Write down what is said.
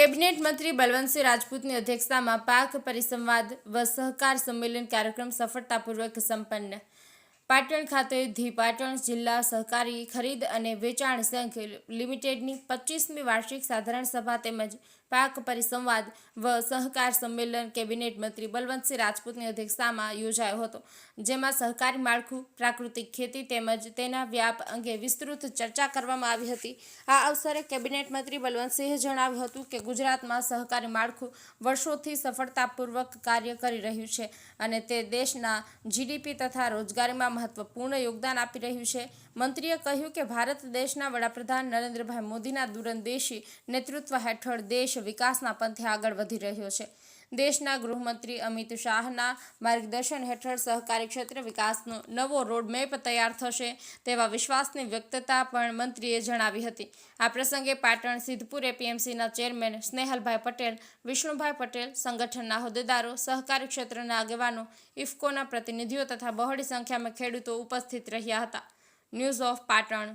Cabinet મંત્રી બલવંતસિંહ રાજપૂતની અધ્યક્ષતામાં પાક પરિસંવાદ વ સહકાર સંમેલન કાર્યક્રમ સફળતાપૂર્વક સંપન્ન. પાટણ ખાતે ધી પાટણ જિલ્લા સહકારી ખરીદ અને વેચાણ સંઘ લિમિટેડની 25મી વાર્ષિક સાધારણ સભા તેમજ પાક પરિસંવાદ વ સહકાર સંમેલન કેબિનેટ મંત્રી બલવંતસિંહ રાજપૂતની અધ્યક્ષતામાં યોજાયો હતો, જેમાં સહકારી માળખું, પ્રાકૃતિક ખેતી તેમજ તેના વ્યાપ અંગે વિસ્તૃત ચર્ચા કરવામાં આવી હતી. આ અવસરે કેબિનેટ મંત્રી બલવંતસિંહે જણાવ્યું હતું કે ગુજરાતમાં સહકારી માળખું વર્ષોથી સફળતાપૂર્વક કાર્ય કરી રહ્યું છે અને તે દેશના જીડીપી તથા રોજગારીમાં મહત્વપૂર્ણ યોગદાન આપી રહ્યું છે. મંત્રીએ કહ્યું કે ભારત દેશના વડાપ્રધાન નરેન્દ્રભાઈ મોદીના દૂરંદેશી નેતૃત્વ હેઠળ દેશ વિકાસના પંથે આગળ વધી રહ્યો છે. દેશના ગૃહમંત્રી અમિત શાહના માર્ગદર્શન હેઠળ સહકારી ક્ષેત્ર વિકાસનો નવો રોડમેપ તૈયાર થશે તેવા વિશ્વાસની વ્યક્તતા પણ મંત્રીએ જણાવી હતી. આ પ્રસંગે પાટણ સિદ્ધપુર એપીએમસીના ચેરમેન સ્નેહલભાઈ પટેલ, વિષ્ણુભાઈ પટેલ, સંગઠનના હોદ્દેદારો, સહકારી ક્ષેત્રના આગેવાનો, ઇફકોના પ્રતિનિધિઓ તથા બહોળી સંખ્યામાં ખેડૂતો ઉપસ્થિત રહ્યા હતા. News of Patan.